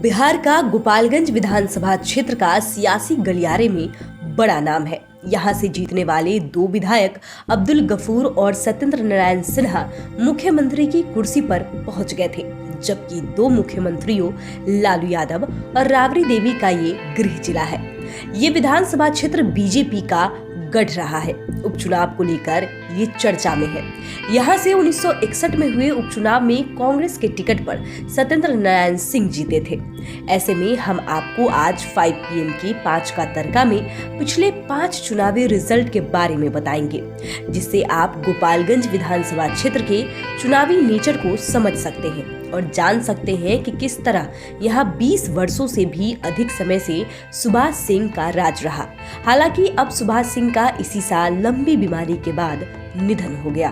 बिहार का गोपालगंज विधानसभा क्षेत्र का सियासी गलियारे में बड़ा नाम है। यहाँ से जीतने वाले दो विधायक अब्दुल गफूर और सत्येंद्र नारायण सिन्हा मुख्यमंत्री की कुर्सी पर पहुंच गए थे, जबकि दो मुख्यमंत्रियों लालू यादव और राबड़ी देवी का ये गृह जिला है। ये विधानसभा क्षेत्र बीजेपी का गढ़ रहा है। उपचुनाव को लेकर ये चर्चा में है। यहाँ से 1961 में हुए उपचुनाव में कांग्रेस के टिकट पर सत्येंद्र नारायण सिंह जीते थे। ऐसे में हम आपको आज 5 PM के 5 का तड़का में पिछले 5 चुनावी रिजल्ट के बारे में बताएंगे, जिससे आप गोपालगंज विधानसभा क्षेत्र के चुनावी नेचर को समझ सकते हैं और जान सकते हैं कि किस तरह यहाँ 20 वर्षों से भी अधिक समय से सुभाष सिंह का राज रहा। हालांकि अब सुभाष सिंह का इसी साल लंबी बीमारी के बाद निधन हो गया।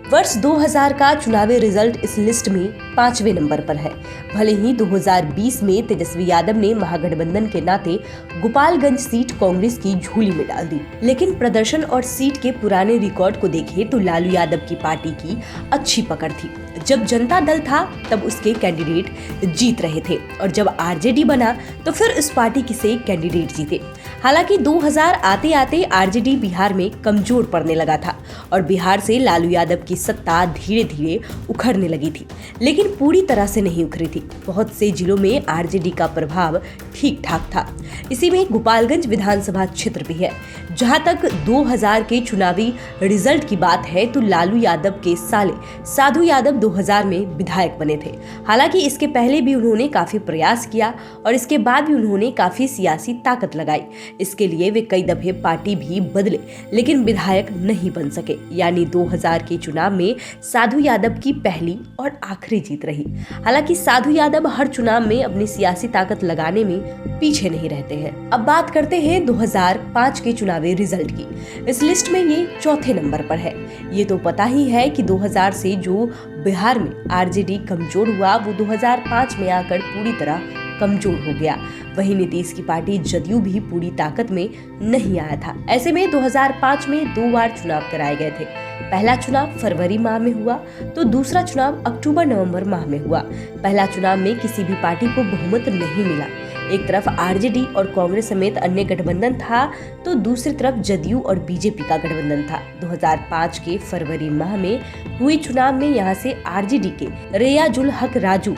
वर्ष 2000 का चुनावी रिजल्ट इस लिस्ट में 5वें नंबर पर है। भले ही 2020 में तेजस्वी यादव ने महागठबंधन के नाते गोपालगंज सीट कांग्रेस की झोली में डाल दी, लेकिन प्रदर्शन और सीट के पुराने रिकॉर्ड को देखें तो लालू यादव की पार्टी की अच्छी पकड़ थी। जब जनता दल था तब उसके कैंडिडेट जीत रहे थे और जब आरजेडी बना तो फिर इस पार्टी के से कैंडिडेट जीते। हालांकि 2000 आते आते आरजेडी बिहार में कमजोर पड़ने लगा था और बिहार से लालू यादव की सत्ता धीरे धीरे उखड़ने लगी थी, लेकिन पूरी तरह से नहीं उखड़ी थी। बहुत से जिलों में आरजेडी का प्रभाव ठीक ठाक था। इसी में गोपालगंज विधानसभा क्षेत्र भी है। जहां तक 2000 के चुनावी रिजल्ट की बात है तो लालू यादव के साले साधु यादव 2000 में विधायक बने थे। हालांकि इसके पहले भी उन्होंने काफी प्रयास किया और इसके बाद भी उन्होंने काफी सियासी ताकत लगाई। इसके लिए वे कई दफे पार्टी भी बदले, लेकिन विधायक नहीं बन सके। यानी 2000 के चुनाव में साधु यादव की पहली और आखिरी जीत रही। हालांकि साधु यादव हर चुनाव में अपनी सियासी ताकत लगाने में पीछे नहीं रहते हैं। अब बात करते हैं 2005 के चुनावी रिजल्ट की। इस लिस्ट में ये 4थे नंबर पर है। ये तो पता ही है कि 2000 से जो बिहार में आरजेडी कमजोर हुआ वो 2005 में आकर पूरी तरह कमजोर हो गया। वहीं नीतीश की पार्टी जदयू भी पूरी ताकत में नहीं आया था। ऐसे में 2005 में 2 बार चुनाव कराए गए थे। पहला चुनाव फरवरी माह में हुआ तो दूसरा चुनाव अक्टूबर-नवंबर माह में हुआ। पहला चुनाव में किसी भी पार्टी को बहुमत नहीं मिला। एक तरफ आरजेडी और कांग्रेस समेत अन्य गठबंधन था तो दूसरी तरफ जदयू और बीजेपी का गठबंधन था। 2005 के फरवरी माह में हुए चुनाव में यहां से आरजेडी के रेयाजुल हक राजू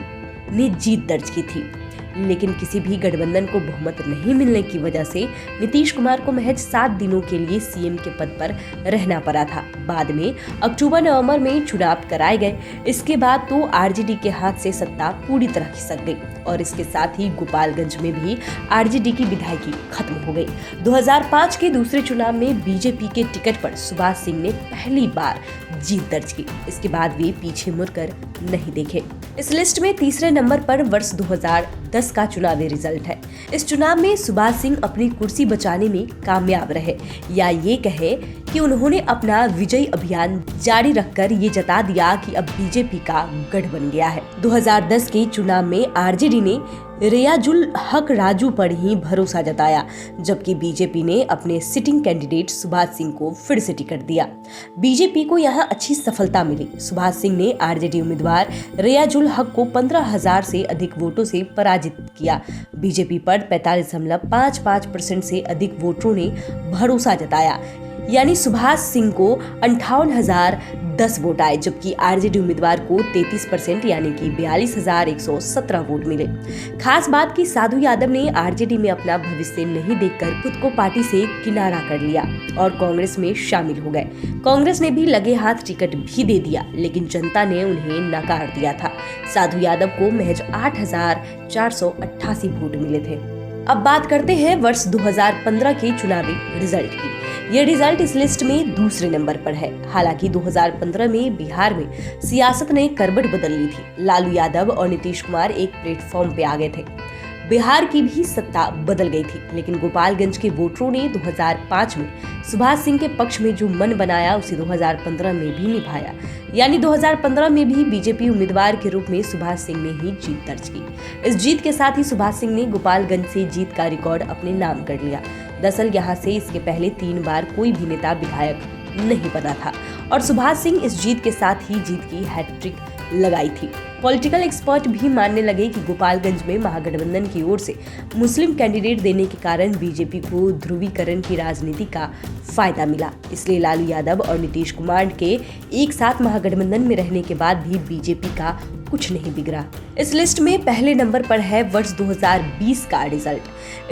ने जीत दर्ज की थी, लेकिन किसी भी गठबंधन को बहुमत नहीं मिलने की वजह से नीतीश कुमार को महज 7 दिनों के लिए सीएम के पद पर रहना पड़ा था। बाद में अक्टूबर-नवंबर में चुनाव कराए गए। इसके बाद तो आरजेडी के हाथ से सत्ता पूरी तरह खिसक गई और इसके साथ ही गोपालगंज में भी आरजेडी की विधायकी खत्म हो गई। 2005 के दूसरे चुनाव में बीजेपी के टिकट पर सुभाष सिंह ने पहली बार जीत दर्ज की। इसके बाद वे पीछे मुड़कर नहीं देखे। इस लिस्ट में तीसरे नंबर पर वर्ष 2010 का चुनावी रिजल्ट है। इस चुनाव में सुभाष सिंह अपनी कुर्सी बचाने में कामयाब रहे, या ये कहे कि उन्होंने अपना विजयी अभियान जारी रखकर ये जता दिया कि अब बीजेपी का गढ़ बन गया है। 2010 के चुनाव में आरजेडी ने रेयाजुल हक राजू पर ही भरोसा जताया, जबकि बीजेपी ने अपने सिटिंग कैंडिडेट सुभाष सिंह को फिर से टिकट दिया। बीजेपी को यहां अच्छी सफलता मिली। सुभाष सिंह ने आरजेडी उम्मीदवार रेयाजुल हक को 15,000 से अधिक वोटों से पराजित किया। बीजेपी पर 45.55% से अधिक वोटरों ने भरोसा जताया, यानी सुभाष सिंह को 58,010 वोट आए, जबकि आरजेडी उम्मीदवार को 33% यानी कि 42,117 वोट मिले। खास बात कि साधु यादव ने आरजेडी में अपना भविष्य नहीं देखकर खुद को पार्टी से किनारा कर लिया और कांग्रेस में शामिल हो गए। कांग्रेस ने भी लगे हाथ टिकट भी दे दिया, लेकिन जनता ने उन्हें नकार दिया था। साधु यादव को महज 8,488 वोट मिले थे। अब बात करते हैं वर्ष 2015 के चुनावी रिजल्ट की। ये रिजल्ट इस लिस्ट में दूसरे नंबर पर है। हालांकि 2015 में बिहार में सियासत ने करवट बदल ली थी। लालू यादव और नीतीश कुमार एक प्लेटफॉर्म पे आ गए थे। बिहार की भी सत्ता बदल गई थी, लेकिन गोपालगंज के वोटरों ने 2005 में सुभाष सिंह के पक्ष में जो मन बनाया उसे 2015 में भी निभाया। यानी 2015 में भी बीजेपी उम्मीदवार के रूप में सुभाष सिंह ने ही जीत दर्ज की। इस जीत के साथ ही सुभाष सिंह ने गोपालगंज से जीत का रिकॉर्ड अपने नाम कर लिया। दरअसल यहाँ से इसके पहले 3 बार कोई भी नेता विधायक नहीं बना था और सुभाष सिंह इस जीत के साथ ही जीत की हैट्रिक लगाई थी। पॉलिटिकल एक्सपर्ट भी मानने लगे कि गोपालगंज में महागठबंधन की ओर से मुस्लिम कैंडिडेट देने के कारण बीजेपी को ध्रुवीकरण की राजनीति का फायदा मिला। इसलिए लालू यादव और नीतीश कुमार के एक साथ महागठबंधन में रहने के बाद भी बीजेपी का कुछ नहीं बिगड़ा। इस लिस्ट में पहले नंबर पर है वर्ष 2020 का रिजल्ट।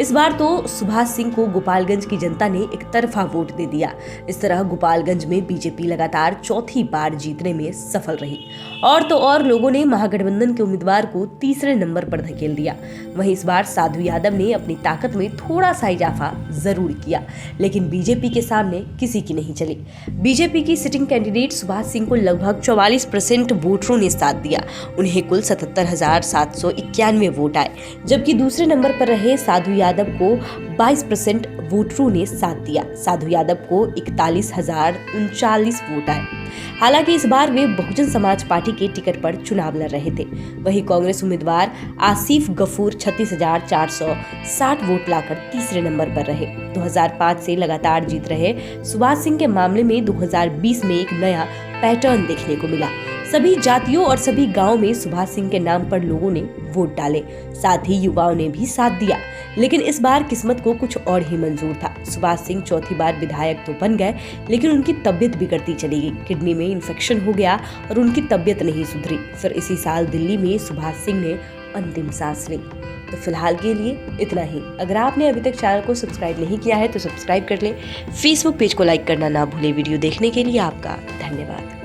इस बार तो सुभाष सिंह को गोपालगंज की जनता ने एक तरफा वोट दे दिया। इस तरह गोपालगंज में बीजेपी लगातार चौथी बार जीतने में सफल रही। और तो और लोगों ने महागठबंधन के उम्मीदवार को तीसरे नंबर पर धकेल दिया। वहीं इस बार साधु यादव ने अपनी ताकत में थोड़ा सा इजाफा जरूर किया, लेकिन बीजेपी के सामने किसी की नहीं चली। बीजेपी की सिटिंग कैंडिडेट सुभाष सिंह को लगभग 44% वोटरों ने साथ दिया। उन्हें कुल 77,791 वोट आए, जबकि दूसरे नंबर पर रहे साधु यादव को 22% वोटरों ने साथ दिया। साधु यादव को 41,039 वोट आए। हालांकि इस बार वे बहुजन समाज पार्टी के टिकट पर चुनाव लड़ रहे थे। वहीं कांग्रेस उम्मीदवार आसिफ गफूर 36,460 वोट लाकर तीसरे नंबर पर रहे। 2005 से लगातार जीत रहे सुभाष सिंह के मामले में 2020 में एक नया पैटर्न देखने को मिला। सभी जातियों और सभी गांवों में सुभाष सिंह के नाम पर लोगों ने वोट डाले, साथ ही युवाओं ने भी साथ दिया। लेकिन इस बार किस्मत को कुछ और ही मंजूर था। सुभाष सिंह चौथी बार विधायक तो बन गए, लेकिन उनकी तबीयत बिगड़ती चली गई। किडनी में इन्फेक्शन हो गया और उनकी तबीयत नहीं सुधरी। फिर इसी साल दिल्ली में सुभाष सिंह ने अंतिम सांस ली। तो फिलहाल के लिए इतना ही। अगर आपने अभी तक चैनल को सब्सक्राइब नहीं किया है तो सब्सक्राइब कर लें। फेसबुक पेज को लाइक करना ना भूलें। वीडियो देखने के लिए आपका धन्यवाद।